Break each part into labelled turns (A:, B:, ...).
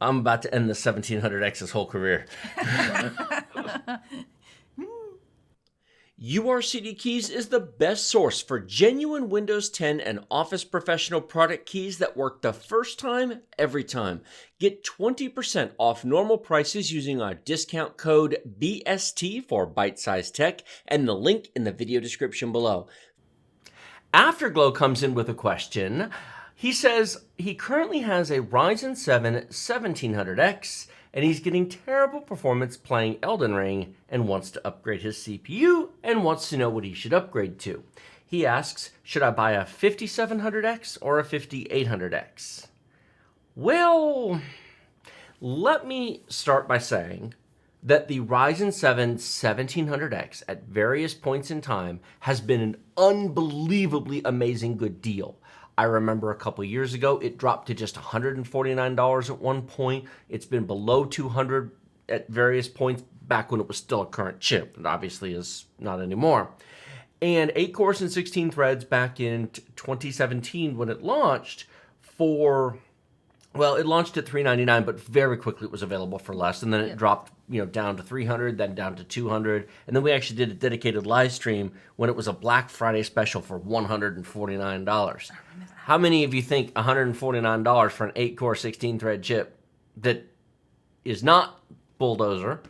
A: I'm about to end the 1700X's whole career. URCD Keys is the best source for genuine Windows 10 and Office Professional product keys that work the first time, every time. Get 20% off normal prices using our discount code BST for Byte Size Tech and the link in the video description below. Afterglow comes in with a question. He says he currently has a Ryzen 7-1700X and he's getting terrible performance playing Elden Ring and wants to upgrade his CPU and wants to know what he should upgrade to. He asks, should I buy a 5700X or a 5800X? Well, let me start by saying that the Ryzen 7 1700X at various points in time has been an unbelievably amazing good deal. I remember a couple years ago, it dropped to just $149 at one point. It's been below $200 at various points back when it was still a current chip. It obviously is not anymore. And 8 cores and 16 threads back in 2017 when it launched it launched at $399, but very quickly it was available for less. And then it dropped down to $300, then down to $200. And then we actually did a dedicated live stream when it was a Black Friday special for $149. How many of you think $149 for an 8-core, 16-thread chip that is not Bulldozer,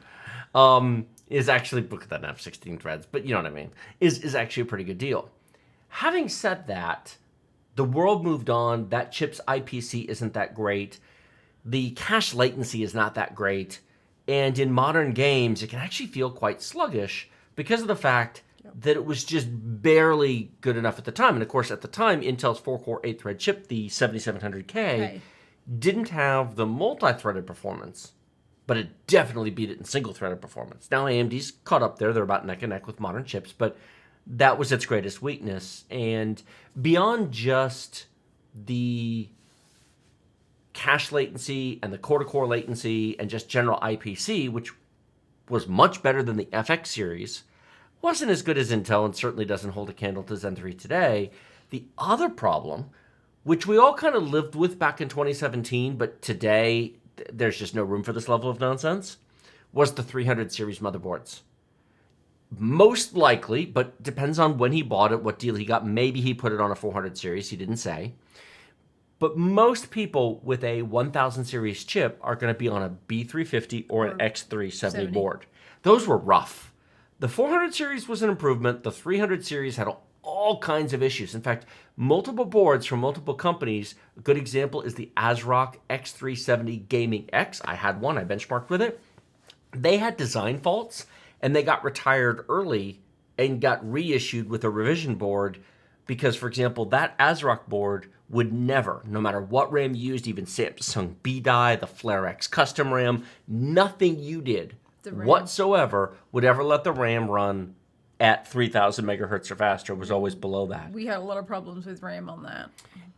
A: is actually, look at that, have 16 threads, but you know what I mean, is actually a pretty good deal. Having said that, the world moved on. That chip's IPC isn't that great. The cache latency is not that great. And in modern games, it can actually feel quite sluggish because of the fact that it was just barely good enough at the time. And of course, at the time, Intel's 4-core, 8-thread chip, the 7700K, didn't have the multi-threaded performance, but it definitely beat it in single-threaded performance. Now AMD's caught up there. They're about neck and neck with modern chips, but that was its greatest weakness. And beyond just the cache latency and the core-to-core latency and just general IPC, which was much better than the FX series, wasn't as good as Intel and certainly doesn't hold a candle to Zen 3 today. The other problem, which we all kind of lived with back in 2017, but today there's just no room for this level of nonsense, was the 300 series motherboards. Most likely, but depends on when he bought it, what deal he got. Maybe he put it on a 400 series, he didn't say. But most people with a 1000 series chip are going to be on a B350 or an X370 board. Those were rough. The 400 series was an improvement. The 300 series had all kinds of issues. In fact, multiple boards from multiple companies. A good example is the ASRock X370 Gaming X. I had one. I benchmarked with it. They had design faults, and they got retired early and got reissued with a revision board because, for example, that ASRock board would never, no matter what RAM you used, even Samsung B-Die, the Flare X custom RAM, nothing you did whatsoever would ever let the RAM run at 3000 megahertz or faster. It was always below that.
B: We had a lot of problems with RAM on that.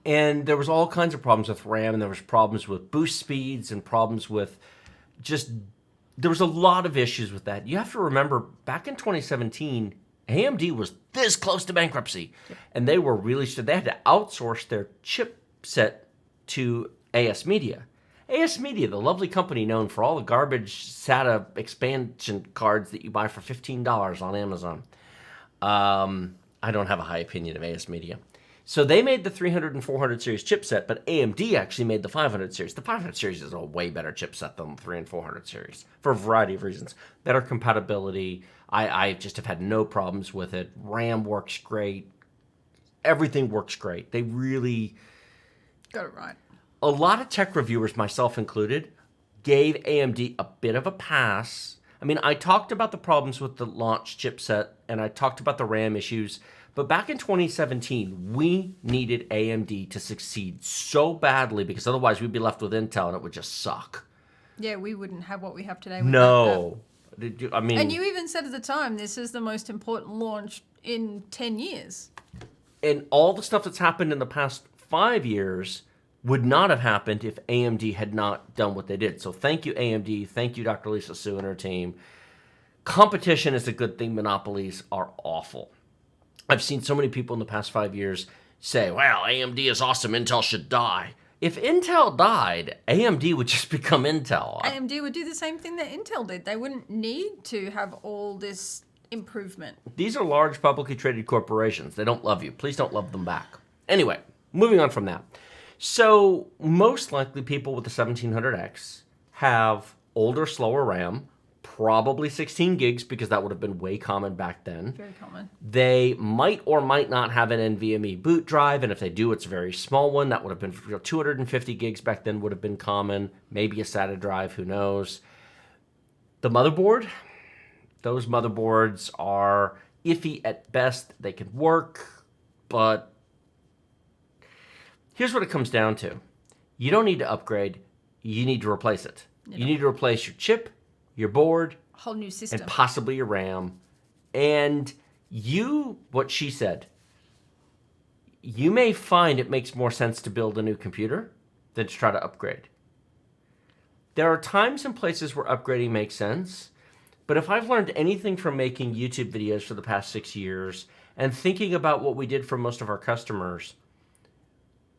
A: And there was all kinds of problems with RAM, and there was problems with boost speeds and problems with there was a lot of issues with that. You have to remember, back in 2017, AMD was this close to bankruptcy. And they were they had to outsource their chipset to AS Media. AS Media, the lovely company known for all the garbage SATA expansion cards that you buy for $15 on Amazon. I don't have a high opinion of AS Media. So they made the 300 and 400 series chipset, but AMD actually made the 500 series. The 500 series is a way better chipset than the 300 and 400 series for a variety of reasons. Better compatibility. I just have had no problems with it. RAM works great. Everything works great. They really
B: got it right.
A: A lot of tech reviewers, myself included, gave AMD a bit of a pass. I mean, I talked about the problems with the launch chipset, and I talked about the RAM issues. But back in 2017, we needed AMD to succeed so badly because otherwise we'd be left with Intel and it would just suck.
B: Yeah, we wouldn't have what we have today.
A: No. I mean,
B: and you even said at the time, this is the most important launch in 10 years.
A: And all the stuff that's happened in the past 5 years would not have happened if AMD had not done what they did. So thank you, AMD. Thank you, Dr. Lisa Su and her team. Competition is a good thing. Monopolies are awful. I've seen so many people in the past 5 years say, well, AMD is awesome. Intel should die. If Intel died, AMD would just become Intel.
B: AMD would do the same thing that Intel did. They wouldn't need to have all this improvement.
A: These are large publicly traded corporations. They don't love you. Please don't love them back. Anyway, moving on from that. So most likely people with the 1700X have older, slower RAM, probably 16 gigs because that would have been way common back then.
B: Very common.
A: They might or might not have an NVMe boot drive, and if they do, it's a very small one. That would have been 250 gigs back then would have been common. Maybe a SATA drive, who knows. The motherboard, those motherboards are iffy at best. They can work, but here's what it comes down to. You don't need to upgrade. You need to replace it. You need to replace your chip, your board,
B: Whole new system.
A: and possibly your RAM. And what she said, you may find it makes more sense to build a new computer than to try to upgrade. There are times and places where upgrading makes sense, but if I've learned anything from making YouTube videos for the past 6 years and thinking about what we did for most of our customers,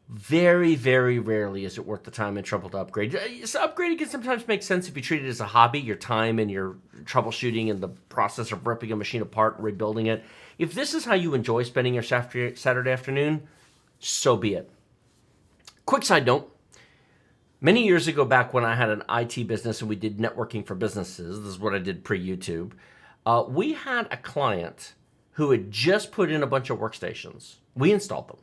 A: very, very rarely is it worth the time and trouble to upgrade. So upgrading can sometimes make sense if you treat it as a hobby, your time and your troubleshooting and the process of ripping a machine apart and rebuilding it. If this is how you enjoy spending your Saturday afternoon, so be it. Quick side note. Many years ago, back when I had an IT business and we did networking for businesses, this is what I did pre-YouTube, we had a client who had just put in a bunch of workstations. We installed them.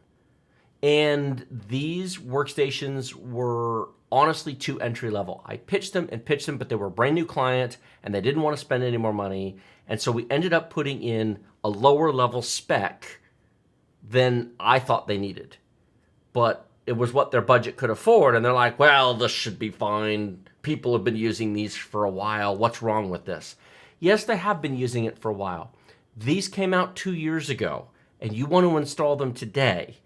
A: And these workstations were honestly too entry level. I pitched them, but they were a brand new client and they didn't want to spend any more money. And so we ended up putting in a lower level spec than I thought they needed. But it was what their budget could afford. And they're like, well, this should be fine. People have been using these for a while. What's wrong with this? Yes, they have been using it for a while. These came out 2 years ago and you want to install them today.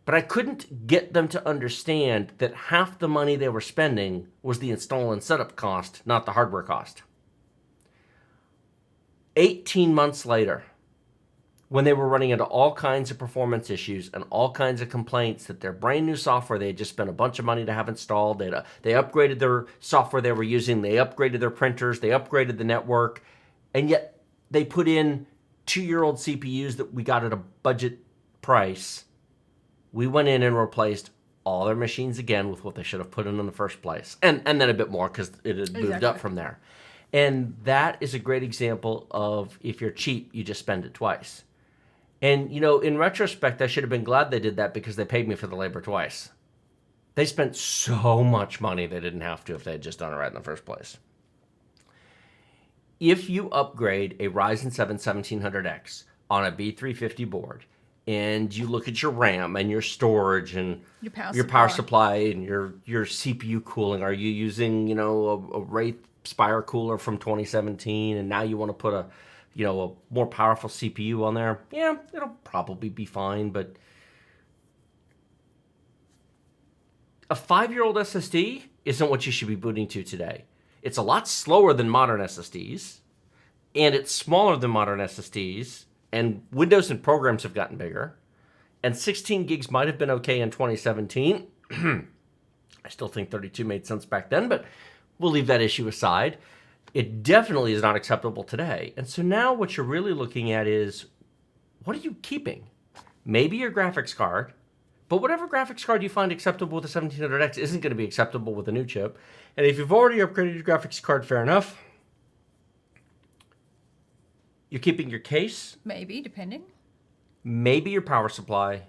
A: But I couldn't get them to understand that half the money they were spending was the install and setup cost, not the hardware cost. 18 months later, when they were running into all kinds of performance issues and all kinds of complaints that their brand new software they had just spent a bunch of money to have installed, they upgraded their software they were using, they upgraded their printers, they upgraded the network, and yet they put in 2-year-old CPUs that we got at a budget price. We went in and replaced all their machines again with what they should have put in the first place. And then a bit more because it had moved up from there. And that is a great example of if you're cheap, you just spend it twice. And, in retrospect, I should have been glad they did that because they paid me for the labor twice. They spent so much money they didn't have to if they had just done it right in the first place. If you upgrade a Ryzen 7-1700X on a B350 board, and you look at your RAM and your storage and your power supply and your CPU cooling. Are you using, a Wraith Spire cooler from 2017 and now you want to put a more powerful CPU on there? Yeah, it'll probably be fine, but a 5-year-old SSD isn't what you should be booting to today. It's a lot slower than modern SSDs, and it's smaller than modern SSDs. And Windows and programs have gotten bigger. And 16 gigs might have been okay in 2017. I still think 32 made sense back then, but we'll leave that issue aside. It definitely is not acceptable today. And so now what you're really looking at is, what are you keeping? Maybe your graphics card, but whatever graphics card you find acceptable with the 1700X isn't going to be acceptable with a new chip. And if you've already upgraded your graphics card, fair enough. You're keeping your case.
B: Maybe, depending.
A: Maybe your power supply.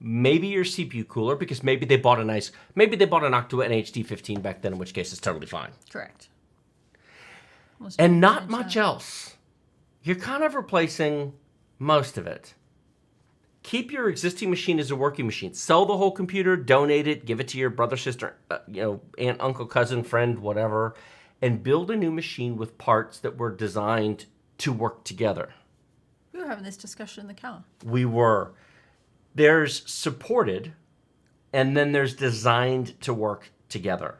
A: Maybe your CPU cooler, because maybe they bought an Octua NHD15 back then, in which case it's totally fine.
B: Correct.
A: And not much else. You're kind of replacing most of it. Keep your existing machine as a working machine. Sell the whole computer, donate it, give it to your brother, sister, aunt, uncle, cousin, friend, whatever, and build a new machine with parts that were designed to work together.
B: We were having this discussion in the car.
A: We were. There's supported, and then there's designed to work together.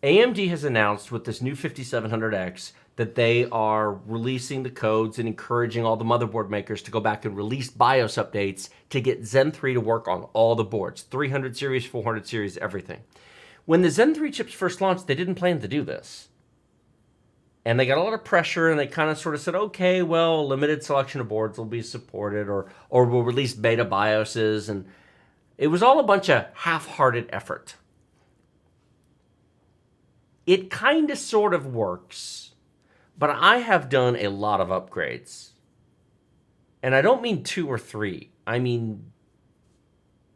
A: AMD has announced with this new 5700X that they are releasing the codes and encouraging all the motherboard makers to go back and release BIOS updates to get Zen 3 to work on all the boards, 300 series, 400 series, everything. When the Zen 3 chips first launched, they didn't plan to do this. And they got a lot of pressure, and they kind of sort of said, okay, well, a limited selection of boards will be supported, or we'll release beta BIOSes, and it was all a bunch of half-hearted effort. It kind of sort of works, but I have done a lot of upgrades. And I don't mean 2 or 3. I mean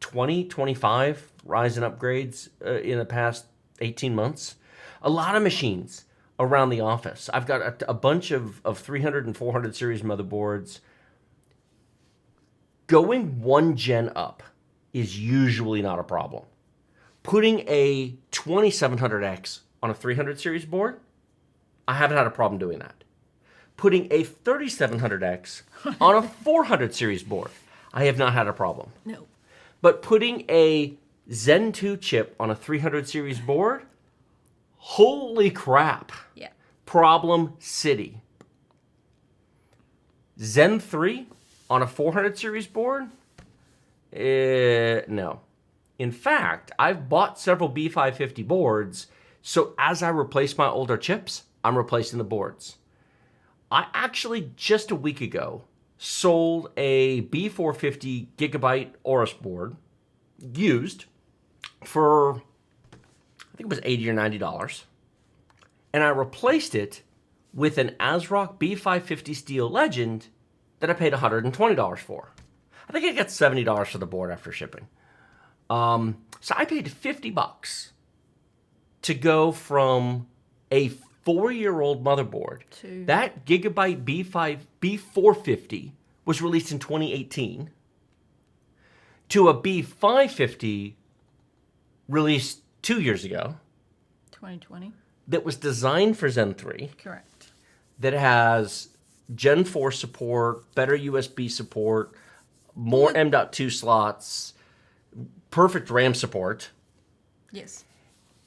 A: 20, 25 Ryzen upgrades in the past 18 months. A lot of machines around the office. I've got a bunch of 300 and 400 series motherboards. Going one gen up is usually not a problem. Putting a 2700X on a 300 series board, I haven't had a problem doing that. Putting a 3700X on a 400 series board, I have not had a problem.
B: No.
A: But putting a Zen 2 chip on a 300 series board, holy crap.
B: Yeah.
A: Problem city. Zen 3 on a 400 series board? No. In fact, I've bought several B550 boards, so as I replace my older chips, I'm replacing the boards. I actually, just a week ago, sold a B450 gigabyte Aorus board, used, for, I think it was $80 or $90. And I replaced it with an ASRock B550 Steel Legend that I paid $120 for. I think I got $70 for the board after shipping. So I paid $50 to go from a 4-year-old motherboard. That Gigabyte B450 was released in 2018 to a B550 released 2 years ago.
B: 2020.
A: That was designed for Zen 3.
B: Correct.
A: That has Gen 4 support, better USB support, more M.2 slots, perfect RAM support.
B: Yes.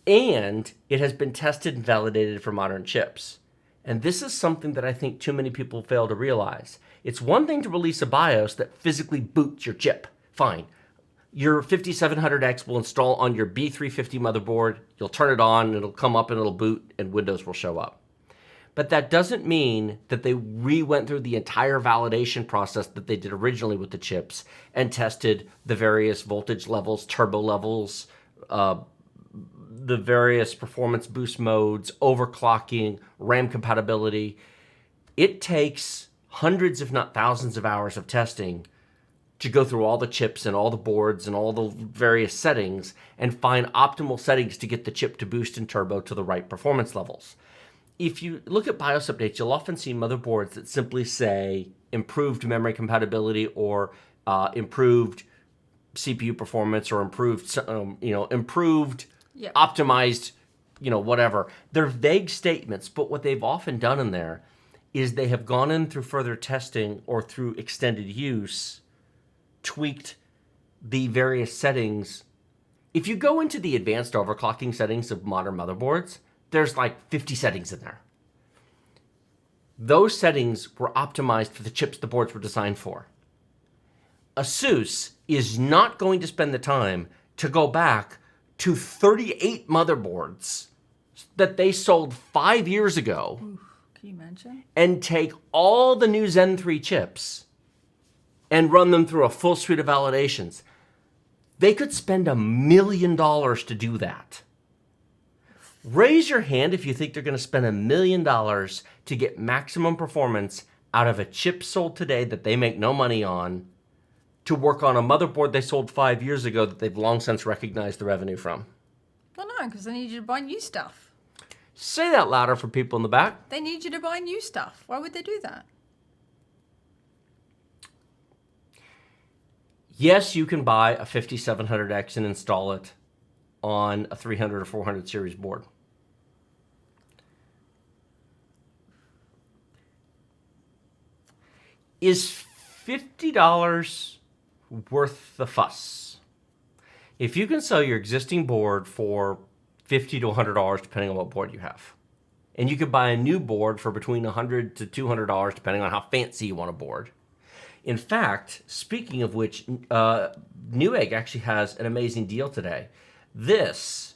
A: And it has been tested and validated for modern chips. And this is something that I think too many people fail to realize. It's one thing to release a BIOS that physically boots your chip. Fine. Your 5700X will install on your B350 motherboard. You'll turn it on, and it'll come up and it'll boot, and Windows will show up. But that doesn't mean that they went through the entire validation process that they did originally with the chips and tested the various voltage levels, turbo levels, the various performance boost modes, overclocking, RAM compatibility. It takes hundreds, if not thousands, of hours of testing to go through all the chips and all the boards and all the various settings and find optimal settings to get the chip to boost and turbo to the right performance levels. If you look at BIOS updates, you'll often see motherboards that simply say improved memory compatibility or improved CPU performance or improved, improved, optimized, whatever. They're vague statements, but what they've often done in there is they have gone in through further testing or through extended use, tweaked the various settings. If you go into the advanced overclocking settings of modern motherboards, there's like 50 settings in there. Those settings were optimized for the chips the boards were designed for. ASUS is not going to spend the time to go back to 38 motherboards that they sold 5 years ago.
B: Oof, can you imagine?
A: And take all the new Zen 3 chips and run them through a full suite of validations. They could spend $1 million to do that. Raise your hand if you think they're going to spend $1 million to get maximum performance out of a chip sold today that they make no money on to work on a motherboard they sold 5 years ago that they've long since recognized the revenue from.
B: Well, no, because they need you to buy new stuff.
A: Say that louder for people in the back.
B: They need you to buy new stuff. Why would they do that?
A: Yes, you can buy a 5700X and install it on a 300 or 400 series board. Is $50 worth the fuss? If you can sell your existing board for $50 to $100, depending on what board you have, And you could buy a new board for between $100 to $200, depending on how fancy you want a board. In fact, speaking of which, Newegg actually has an amazing deal today. This,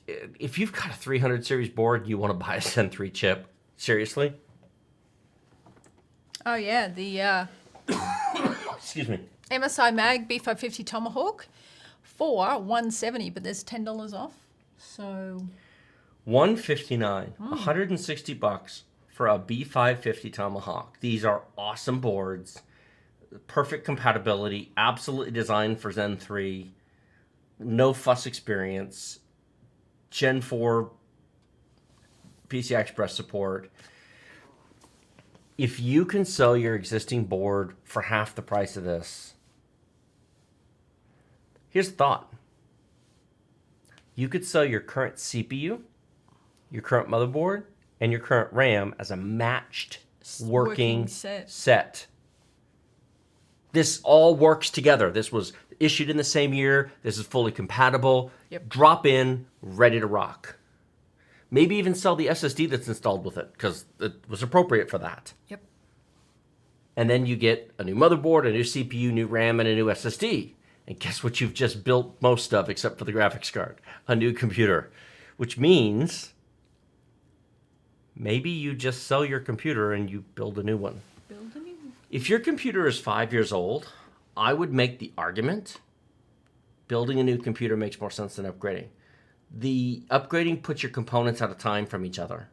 A: if you've got a 300 series board and you want to buy a Zen 3 chip, seriously?
B: Oh, yeah, the
A: Excuse me.
B: MSI Mag B550 Tomahawk for $170, but there's $10 off. So
A: $159, $160 for a B550 Tomahawk. These are awesome boards, perfect compatibility, absolutely designed for Zen 3, no fuss experience, Gen 4 PCI Express support. If you can sell your existing board for half the price of this, here's the thought. You could sell your current CPU, your current motherboard, and your current RAM as a matched working set. This all works together. This was issued in the same year. This is fully compatible.
B: Yep.
A: Drop in, ready to rock. Maybe even sell the SSD that's installed with it because it was appropriate for that.
B: Yep.
A: And then you get a new motherboard, a new CPU, new RAM, and a new SSD. And guess what you've just built most of, except for the graphics card? A new computer. Which means maybe you just sell your computer and you build a new one.
B: Build a new one.
A: If your computer is 5 years old, I would make the argument building a new computer makes more sense than upgrading. The upgrading puts your components out of time from each other.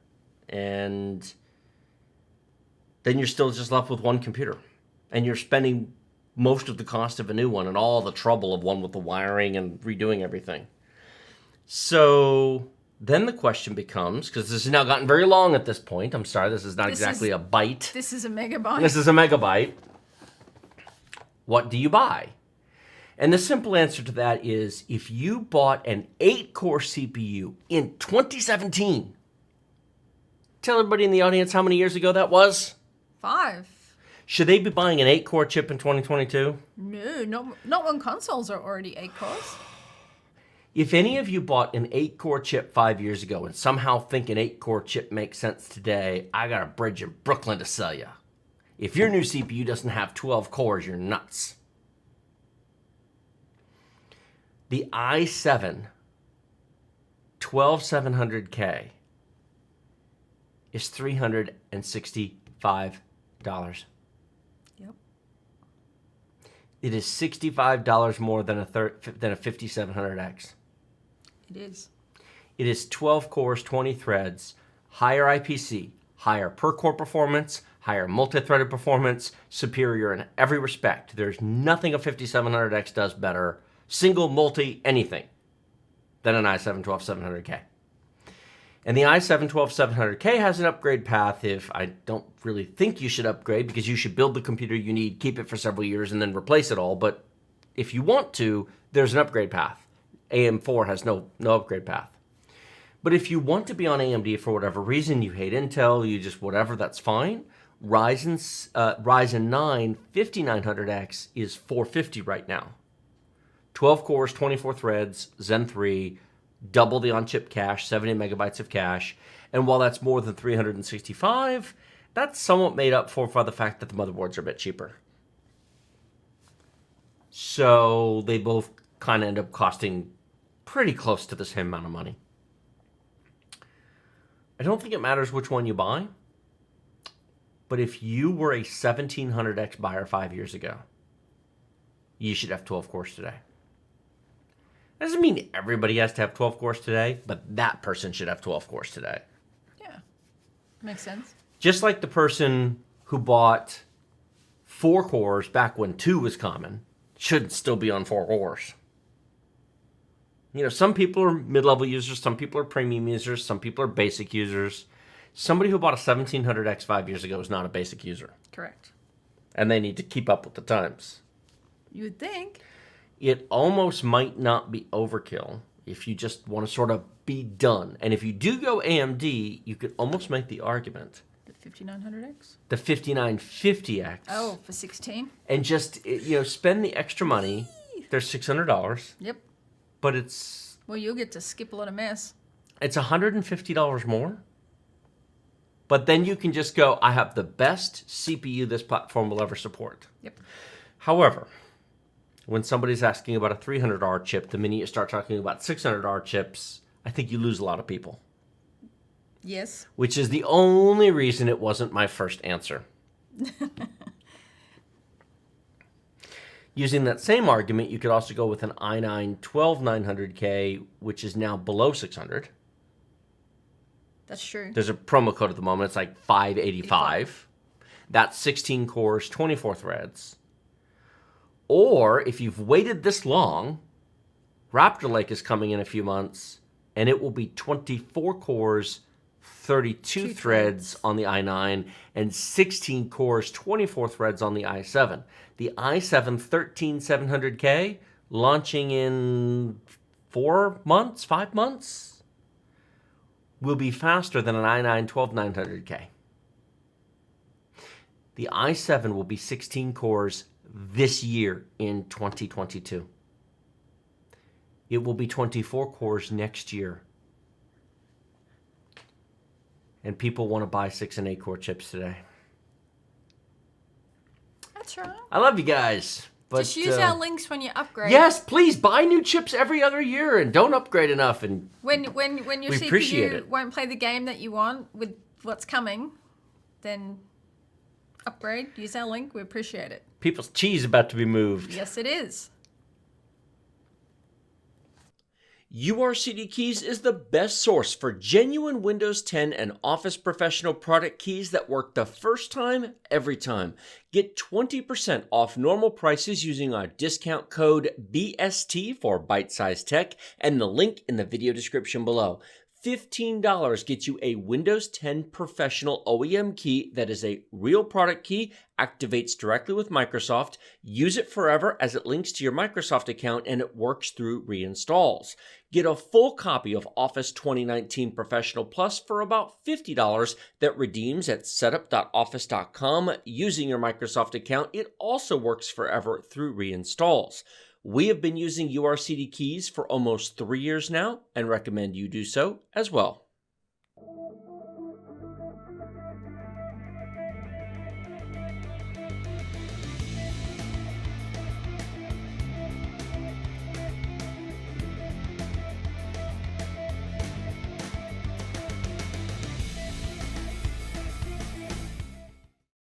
A: And then you're still just left with one computer. And you're spending most of the cost of a new one and all the trouble of one with the wiring and redoing everything. So then the question becomes, because this has now gotten very long at this point. I'm sorry, this is not exactly a byte.
B: This is a megabyte.
A: This is a megabyte. What do you buy? And the simple answer to that is if you bought an 8-core CPU in 2017, tell everybody in the audience how many years ago that was?
B: 5.
A: Should they be buying an 8-core chip in 2022?
B: No, not when consoles are already 8 cores.
A: If any of you bought an 8-core chip 5 years ago and somehow think an 8-core chip makes sense today, I got a bridge in Brooklyn to sell you. If your new CPU doesn't have 12 cores, you're nuts. The i7 12700K is $365.
B: Yep.
A: It is $65 more than a 5700X.
B: It is.
A: It is 12 cores, 20 threads, higher IPC, higher per core performance, higher multi-threaded performance, superior in every respect. There's nothing a 5700X does better, single, multi, anything, than an i7 12700K. And the i7 12700K has an upgrade path if I don't really think you should upgrade because you should build the computer you need, keep it for several years, and then replace it all. But if you want to, there's an upgrade path. AM4 has no upgrade path. But if you want to be on AMD for whatever reason, you hate Intel, you just whatever, that's fine. Ryzen 9 5900X is $450 right now. 12 cores, 24 threads, Zen 3, double the on-chip cache, 70 megabytes of cache. And while that's more than 365, that's somewhat made up for by the fact that the motherboards are a bit cheaper. So they both kind of end up costing pretty close to the same amount of money. I don't think it matters which one you buy, but if you were a 1700X buyer 5 years ago, you should have 12 cores today. That doesn't mean everybody has to have 12 cores today, but that person should have 12 cores today.
B: Yeah. Makes sense.
A: Just like the person who bought 4 cores back when 2 was common should still be on 4 cores. You know, some people are mid-level users, some people are premium users, some people are basic users. Somebody who bought a 1700X 5 years ago is not a basic user.
B: Correct.
A: And they need to keep up with the times.
B: You would think.
A: It almost might not be overkill if you just want to sort of be done. And if you do go AMD, you could almost make the argument.
B: The 5900X?
A: The 5950X.
B: Oh, for 16?
A: And just, you know, spend the extra money. They're $600.
B: Yep.
A: But it's...
B: Well, you'll get to skip a lot of mess.
A: It's $150 more. But then you can just go, I have the best CPU this platform will ever support.
B: Yep.
A: However, when somebody's asking about a $300 chip, the minute you start talking about $600 chips, I think you lose a lot of people.
B: Yes.
A: Which is the only reason it wasn't my first answer. Using that same argument, you could also go with an i9-12900K, which is now below 600.
B: That's true.
A: There's a promo code at the moment. It's like 585. That's 16 cores, 24 threads. Or if you've waited this long, Raptor Lake is coming in a few months, and it will be 24 cores, 32 threads on the i9, and 16 cores, 24 threads on the i7. The i7-13700K launching in 4 months, 5 months, will be faster than an i9-12900K. The i7 will be 16 cores this year in 2022. It will be 24 cores next year. And people want to buy 6 and 8 core chips today.
B: That's right.
A: I love you guys. But,
B: just use our links when you upgrade.
A: Yes, please buy new chips every other year and don't upgrade enough. And
B: when your
A: we appreciate
B: CPU
A: it.
B: won't play the game that you want with what's coming, then upgrade. Use our link. We appreciate it.
A: People's cheese about to be moved.
B: Yes, it is.
A: URCD Keys is the best source for genuine Windows 10 and Office Professional product keys that work the first time, every time. Get 20% off normal prices using our discount code BST for Byte Size Tech and the link in the video description below. $15 gets you a Windows 10 Professional OEM key that is a real product key, activates directly with Microsoft, use it forever as it links to your Microsoft account and it works through reinstalls. Get a full copy of Office 2019 Professional Plus for about $50 that redeems at setup.office.com using your Microsoft account. It also works forever through reinstalls. We have been using URCD keys for almost 3 years now and recommend you do so as well.